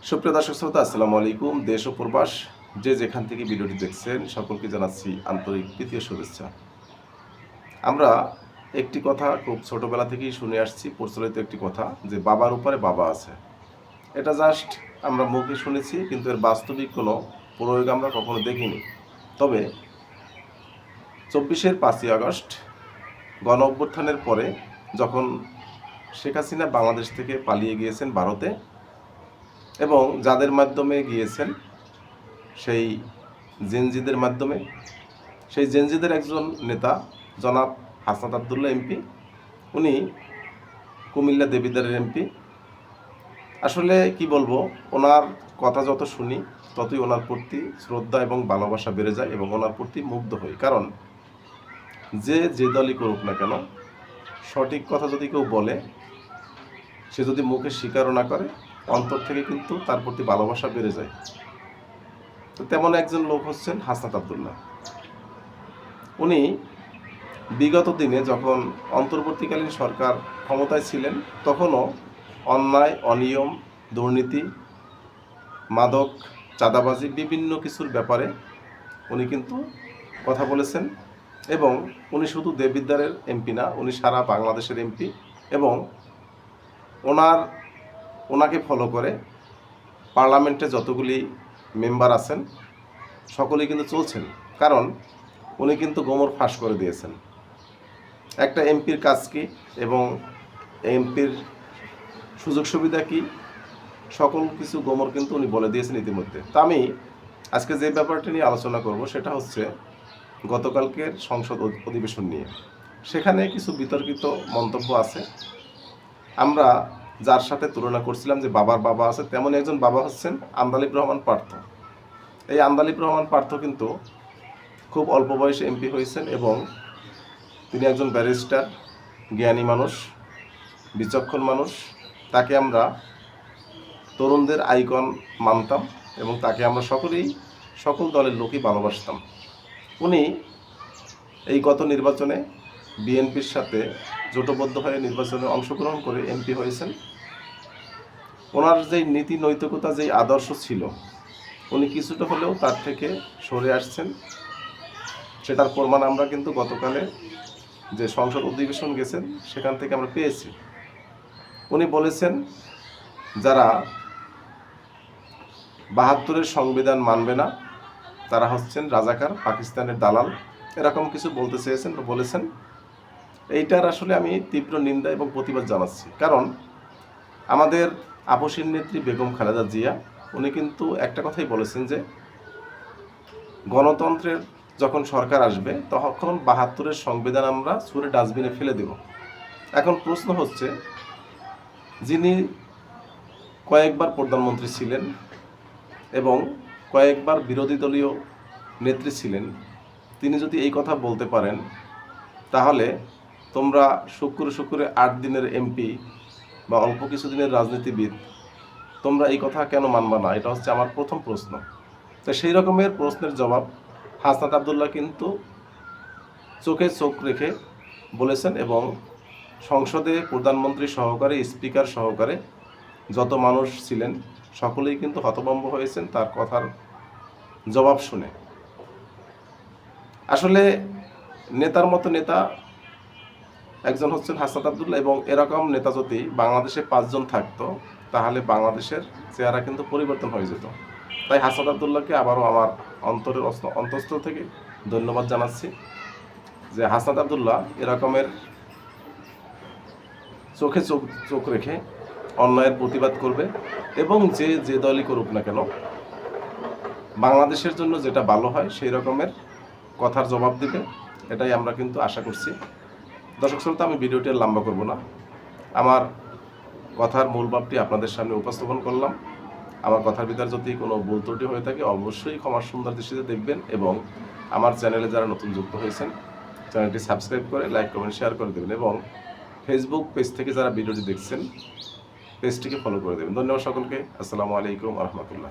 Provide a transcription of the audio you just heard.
সুপ্রিয় দর্শক শ্রোতা, আসসালামু আলাইকুম। দেশ ও প্রবাস যে যেখান থেকে ভিডিওটি দেখছেন সকলকে জানাচ্ছি আন্তরিক প্রীতি ও শুভেচ্ছা। আমরা একটি কথা খুব ছোটবেলা থেকেই শুনে আসছি, প্রচলিত একটি কথা যে বাবার উপরে বাবা আছে। এটা জাস্ট আমরা মুখে শুনেছি, কিন্তু এর বাস্তবিক কোনো প্রয়োগ আমরা কখনো দেখিনি। তবে 5ই আগস্ট গণ অভ্যুত্থানের পরে যখন শেখ হাসিনা বাংলাদেশ থেকে পালিয়ে গিয়েছেন ভারতে, এবং যাদের মাধ্যমে গিয়েছেন সেই জেনজিদের মাধ্যমে, সেই জেনজিদের একজন নেতা জনাব হাসনাত আবদুল্লাহ এমপি, উনি কুমিল্লা দেবিদ্বারের এমপি। আসলে কি বলবো, ওনার কথা যত শুনি ততই ওনার প্রতি শ্রদ্ধা এবং ভালোবাসা বেড়ে যায় এবং ওনার প্রতি মুগ্ধ হই। কারণ যে দলই করুক না কেন, সঠিক কথা যদি কেউ বলে, সে যদি মুখে স্বীকারও না করে, অন্তর থেকে কিন্তু তার প্রতি ভালোবাসা বেড়ে যায়। তো তেমন একজন লোক হচ্ছেন হাসনাত আবদুল্লাহ। উনি বিগত দিনে যখন অন্তর্বর্তীকালীন সরকার ক্ষমতায় ছিলেন, তখনও অন্যায়, অনিয়ম, দুর্নীতি, মাদক, চাঁদাবাজি বিভিন্ন কিছুর ব্যাপারে উনি কিন্তু কথা বলেছেন। এবং উনি শুধু দেবিদ্বারের এমপি না, উনি সারা বাংলাদেশের এমপি। এবং ওনাকে ফলো করে পার্লামেন্টে যতগুলি মেম্বার আছেন সকলেই কিন্তু চলছেন। কারণ উনি কিন্তু গোমর ফাঁস করে দিয়েছেন একটা এমপির কাজ কি এবং এমপির সুযোগ সুবিধা কি, সকল কিছু গোমর কিন্তু উনি বলে দিয়েছেন ইতিমধ্যে। তা আমি আজকে যে ব্যাপারটি নিয়ে আলোচনা করব সেটা হচ্ছে গতকালকের সংসদ অধিবেশন নিয়ে। সেখানে কিছু বিতর্কিত মন্তব্য আছে। আমরা যার সাথে তুলনা করছিলাম যে বাবার বাবা আছে, তেমন একজন বাবা হচ্ছেন আন্দালিব রহমান পার্থ। এই আন্দালিব রহমান পার্থ কিন্তু খুব অল্প বয়সে এমপি হয়েছেন এবং তিনি একজন ব্যারিস্টার, জ্ঞানী মানুষ, বিচক্ষণ মানুষ। তাকে আমরা তরুণদের আইকন মানতাম এবং তাকে আমরা সকল দলের লোকই ভালোবাসতাম। উনি এই গত নির্বাচনে বিএনপির সাথে জোটবদ্ধ হয়ে নির্বাচনে অংশগ্রহণ করে এমপি হয়েছেন। ওনার যেই নীতি নৈতিকতা, যেই আদর্শ ছিল, উনি কিছুটা হলেও তার থেকে সরে আসছেন। সেটার প্রমাণ আমরা কিন্তু গতকালে যে সংসদ অধিবেশন গেছেন সেখান থেকে আমরা পেয়েছি। উনি বলেছেন যারা 72-এর সংবিধান মানবে না তারা হচ্ছেন রাজাকার, পাকিস্তানের দালাল, এরকম কিছু বলতে চেয়েছেন বা বলেছেন। এইটার আসলে আমি তীব্র নিন্দা এবং প্রতিবাদ জানাচ্ছি। কারণ আমাদের আপসীর নেত্রী বেগম খালেদা জিয়া উনি কিন্তু একটা কথাই বলেছেন যে গণতন্ত্রের যখন সরকার আসবে তখন 72-এর সংবিধান আমরা ছুঁড়ে ডাস্টবিনে ফেলে দেব। এখন প্রশ্ন হচ্ছে, যিনি কয়েকবার প্রধানমন্ত্রী ছিলেন এবং কয়েকবার বিরোধী দলীয় নেত্রী ছিলেন, তিনি যদি এই কথা বলতে পারেন, তাহলে তোমরা শুক্রে 8 দিনের এমপি বা অল্প কিছুদিনের রাজনীতিবিদ, তোমরা এই কথা কেন মানবা না? এটা হচ্ছে আমার প্রথম প্রশ্ন। তো সেই রকমের প্রশ্নের জবাব হাসনাত আবদুল্লাহ কিন্তু চোখে চোখ রেখে বলেছেন এবং সংসদে প্রধানমন্ত্রী সহকারে, স্পিকার সহকারে যত মানুষ ছিলেন সকলেই কিন্তু হতভম্ব হয়েছেন তার কথার জবাব শুনে। আসলে নেতার মতো নেতা একজন হচ্ছেন হাসনাত আবদুল্লাহ, এবং এরকম নেতা যদি বাংলাদেশে 5 জন থাকতো তাহলে বাংলাদেশের চেহারা কিন্তু পরিবর্তন হয়ে যেত। তাই হাসনাত আবদুল্লাহকে আবারও আমার অন্তঃস্থল থেকে ধন্যবাদ জানাচ্ছি যে হাসনাত আবদুল্লাহ এরকমের চোখে চোখ রেখে অন্যায়ের প্রতিবাদ করবে এবং যে দলই করুক না কেন বাংলাদেশের জন্য যেটা ভালো হয় সেই রকমের কথার জবাব দেবে, এটাই আমরা কিন্তু আশা করছি। দর্শক শ্রোতা, আমি ভিডিওটি লম্বা করব না, আমার কথার মূল ভাবটি আপনাদের সামনে উপস্থাপন করলাম। আমার কথার ভিতরে যদি কোনো ভুল ত্রুটি হয়ে থাকে অবশ্যই ক্ষমার সুন্দর দৃষ্টিতে দেখবেন এবং আমার চ্যানেলে যারা নতুন যুক্ত হয়েছেন চ্যানেলটি সাবস্ক্রাইব করে লাইক, কমেন্ট, শেয়ার করে দেবেন এবং ফেসবুক পেজ থেকে যারা ভিডিওটি দেখছেন পেজটিকে ফলো করে দেবেন। ধন্যবাদ সকলকে। আসসালামু আলাইকুম ওয়া রাহমাতুল্লাহ।